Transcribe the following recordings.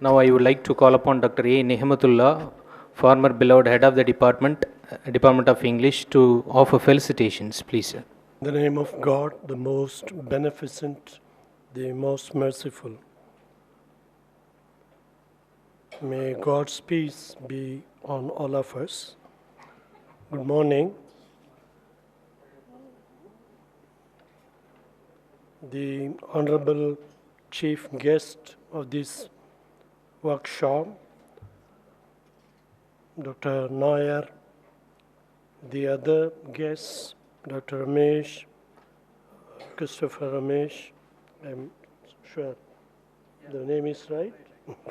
Now I would like to call upon Dr. A. Nehmatullah, former beloved head of the Department of English, to offer felicitations, please, sir. In the name of God, the most beneficent, the most merciful. May God's peace be on all of us. Good morning. The Honorable Chief Guest of this workshop, Dr. Nair, the other guests, Dr. Ramesh, Christopher Ramesh, I'm sure the name is right.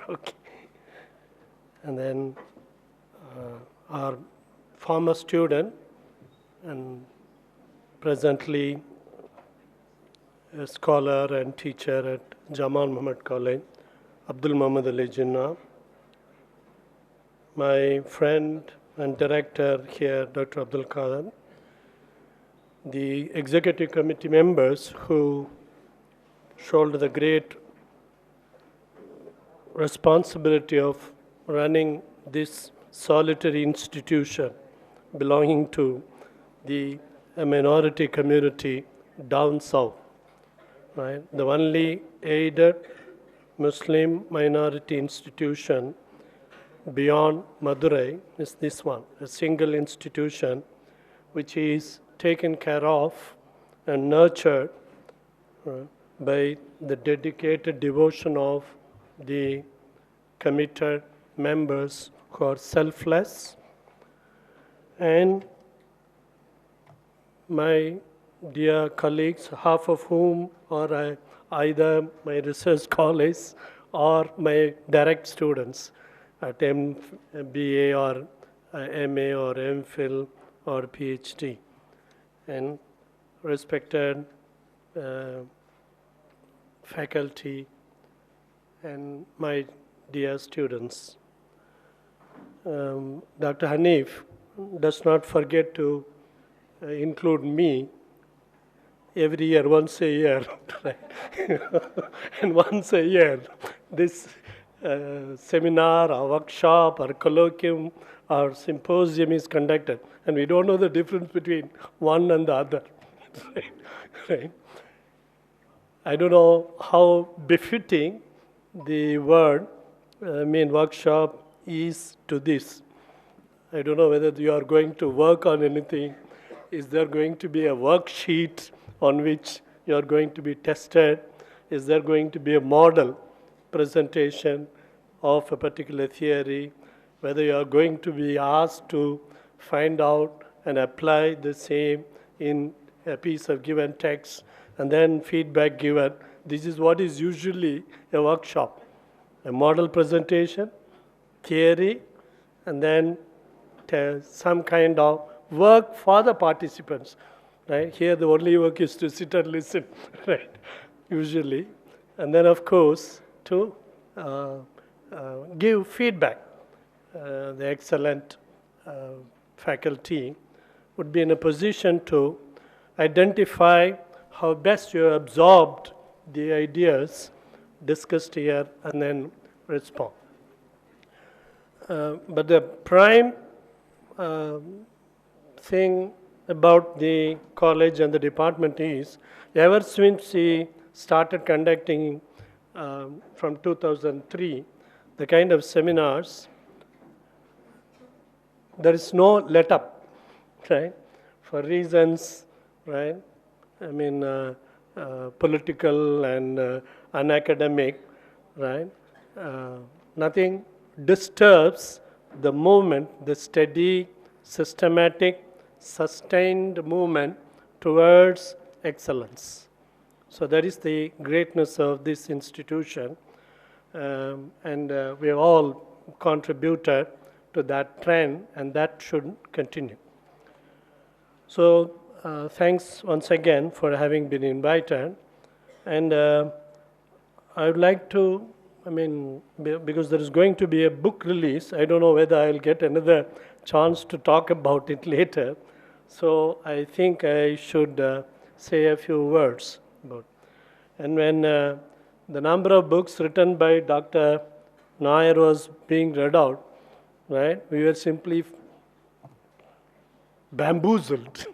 Okay. And then our former student and presently a scholar and teacher at Jamal Muhammad College, Abdul Muhammad Ali Jinnah, my friend and director here, Dr. Abdul Qadir, the executive committee members who shoulder the great responsibility of running this solitary institution belonging to the minority community down south, right? The only aided Muslim minority institution beyond Madurai is this one, a single institution which is taken care of and nurtured by the dedicated devotion of the committed members who are selfless. And my dear colleagues, half of whom are either my research colleagues or my direct students at MBA or MA or MPhil or PhD, and respected faculty and my dear students. Dr. Hanif does not forget to include me every year, once a year, right? And once a year, this seminar or workshop or colloquium or symposium is conducted, and we don't know the difference between one and the other, right? I don't know how befitting the word, workshop is to this. I don't know whether you are going to work on anything. Is there going to be a worksheet on which you are going to be tested? Is there going to be a model presentation of a particular theory? Whether you are going to be asked to find out and apply the same in a piece of given text and then feedback given. This is what is usually a workshop. A model presentation, theory, and then some kind of work for the participants, right? Here the only work is to sit and listen, right, usually. And then of course to give feedback. The excellent faculty would be in a position to identify how best you absorbed the ideas discussed here and then respond. But the prime thing about the college and the department is, ever since we started conducting from 2003, the kind of seminars, there is no let up, right? For reasons, right? Political and unacademic, right? Nothing disturbs the movement, the steady, systematic, sustained movement towards excellence. So that is the greatness of this institution, and we have all contributed to that trend, and that should continue. So thanks once again for having been invited. And I would like to, because there is going to be a book release, I don't know whether I'll get another chance to talk about it later. So I think I should say a few words about it. And when the number of books written by Dr. Nair was being read out, right? We were simply bamboozled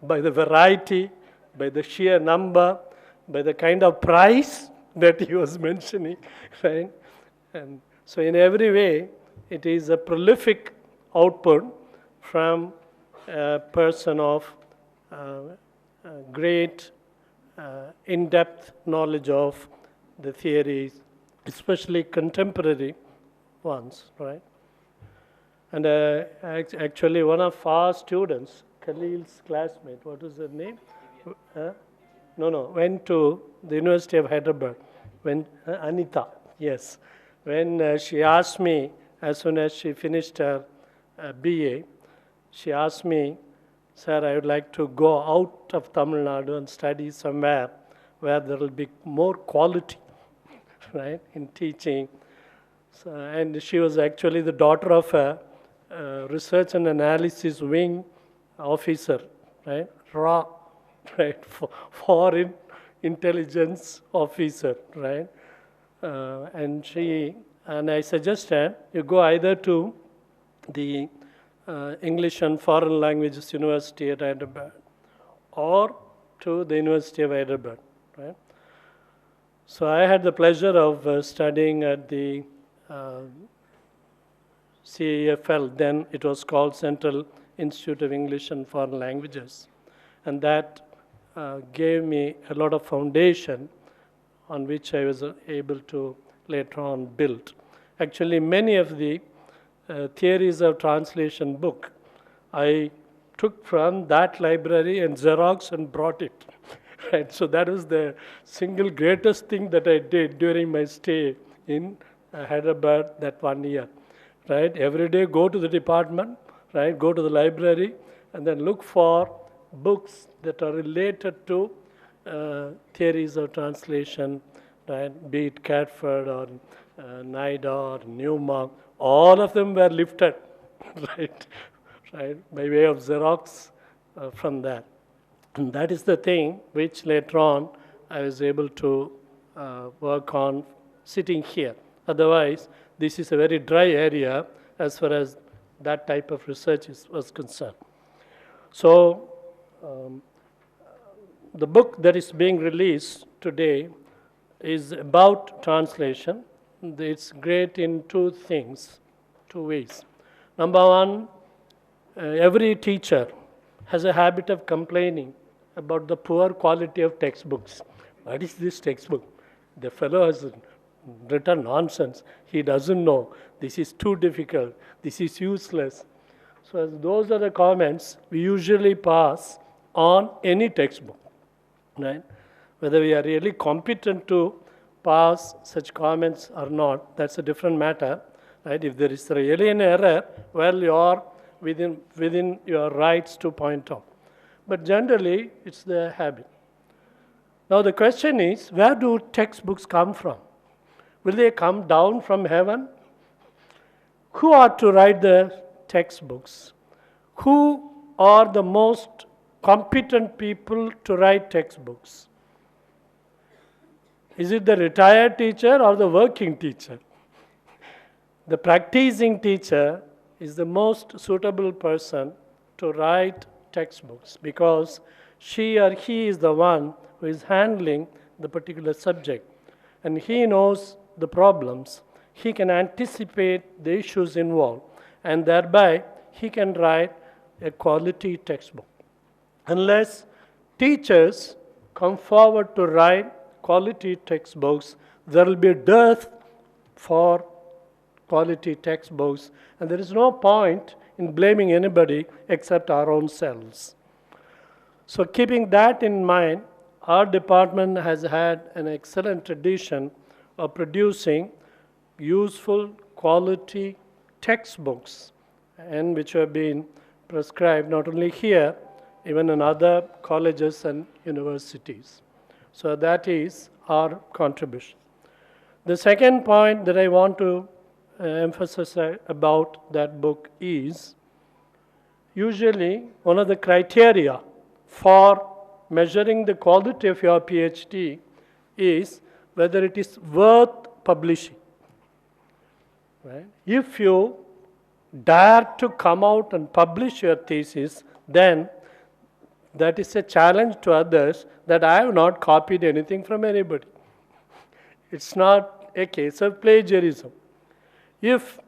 by the variety, by the sheer number, by the kind of price that he was mentioning, right? And so, in every way, it is a prolific output from a person of great in-depth knowledge of the theories, especially contemporary ones, right? And actually, one of our students, Khalil's classmate, what was her name? Went to the University of Hyderabad. When Anita, yes. When she asked me, as soon as she finished her BA, she asked me, sir, I would like to go out of Tamil Nadu and study somewhere where there will be more quality, right, in teaching. So, and she was actually the daughter of a research and analysis wing officer, right, RA, right, foreign intelligence officer, right. And I suggested you go either to the English and Foreign Languages University at Hyderabad or to the University of Hyderabad, right. So I had the pleasure of studying at the CEFL, then it was called Central Institute of English and Foreign Languages. And that gave me a lot of foundation on which I was able to later on build. Actually, many of the theories of translation book I took from that library and Xerox and brought it. Right? So that was the single greatest thing that I did during my stay in Hyderabad that 1 year. Right? Every day go to the department, right? Go to the library and then look for books that are related to theories of translation, right? Be it Catford or Naida or Newmark, all of them were lifted, right? Right, by way of Xerox from that. And that is the thing which later on I was able to work on sitting here. Otherwise, this is a very dry area as far as that type of research was concerned. So, the book that is being released today is about translation. It's great in two ways. Number one, every teacher has a habit of complaining about the poor quality of textbooks. What is this textbook? The fellow has written nonsense. He doesn't know. This is too difficult. This is useless. So those are the comments we usually pass on any textbook, right? Whether we are really competent to pass such comments or not, that's a different matter, right? If there is really an error, well, you are within your rights to point out. But generally, it's the habit. Now the question is, where do textbooks come from? Will they come down from heaven? Who are to write the textbooks? Who are the most competent people to write textbooks? Is it the retired teacher or the working teacher? The practicing teacher is the most suitable person to write textbooks because she or he is the one who is handling the particular subject and he knows the problems. He can anticipate the issues involved and thereby he can write a quality textbook. Unless teachers come forward to write quality textbooks, there will be a dearth for quality textbooks, and there is no point in blaming anybody except our own selves. So keeping that in mind, our department has had an excellent tradition of producing useful quality textbooks, and which have been prescribed not only here, even in other colleges and universities. So that is our contribution. The second point that I want to emphasize about that book is usually one of the criteria for measuring the quality of your PhD is whether it is worth publishing. right? If you dare to come out and publish your thesis, then that is a challenge to others that I have not copied anything from anybody. It's not a case of plagiarism. If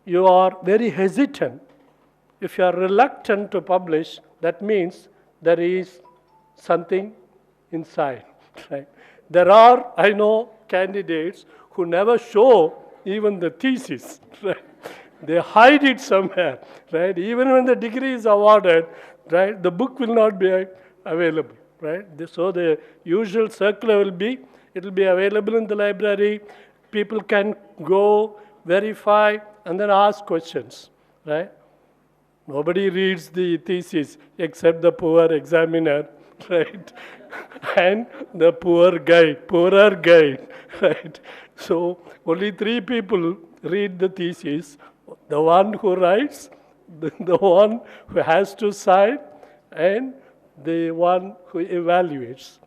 you are very hesitant, if you are reluctant to publish, that means there is something inside. Right? There are, I know, candidates who never show even the thesis. Right? They hide it somewhere. Right? Even when the degree is awarded, right, the book will not be available. Right? So the usual circular will be, it will be available in the library. People can go, verify, and then ask questions. Right? Nobody reads the thesis except the poor examiner, right? And the poorer guide, right? So only 3 people read the thesis: the one who writes, the one who has to sign, and the one who evaluates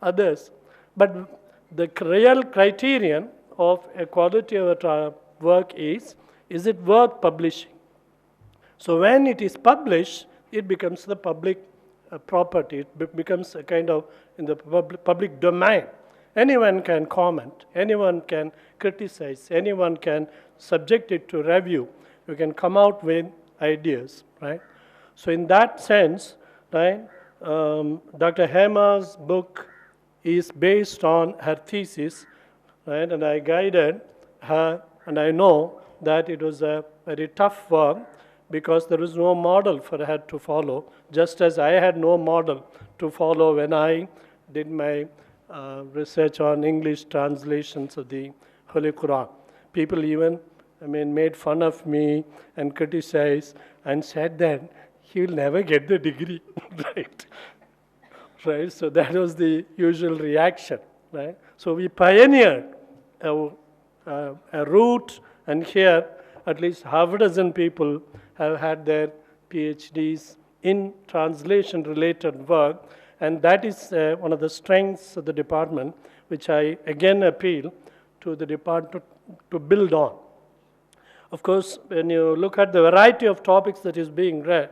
others. But the real criterion of a quality of a work is it worth publishing? So when it is published, it becomes the public property. It becomes a kind of in the public domain. Anyone can comment. Anyone can criticize. Anyone can subject it to review. You can come out with ideas, right? So in that sense, right, Dr. Hema's book is based on her thesis, right? And I guided her, and I know that it was a very tough work, because there was no model for her to follow, just as I had no model to follow when I did my research on English translations of the Holy Quran. People even, made fun of me and criticized and said that he will never get the degree, right? Right. So that was the usual reaction, right? So we pioneered a route, and here at least half a dozen people have had their PhDs in translation-related work, and that is one of the strengths of the department, which I again appeal to the department to build on. Of course, when you look at the variety of topics that is being read,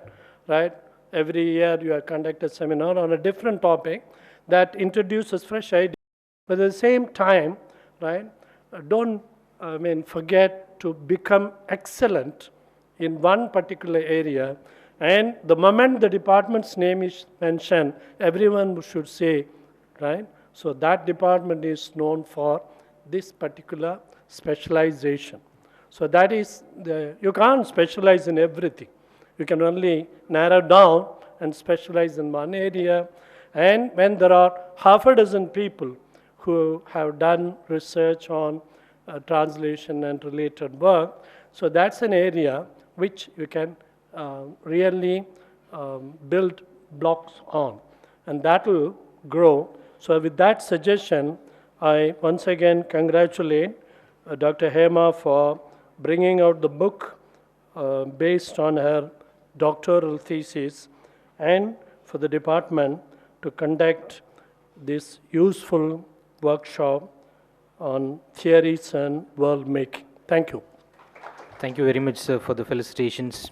right, every year you have conducted a seminar on a different topic that introduces fresh ideas, but at the same time, right, don't forget to become excellent in one particular area, and the moment the department's name is mentioned, everyone should say, right? So that department is known for this particular specialization. So that is, you can't specialize in everything. You can only narrow down and specialize in one area. And when there are half a dozen people who have done research on translation and related work, so that's an area which you can really build blocks on, and that will grow. So with that suggestion, I once again congratulate Dr. Hema for bringing out the book based on her doctoral thesis, and for the department to conduct this useful workshop on theories and world making. Thank you. Thank you very much, sir, for the felicitations.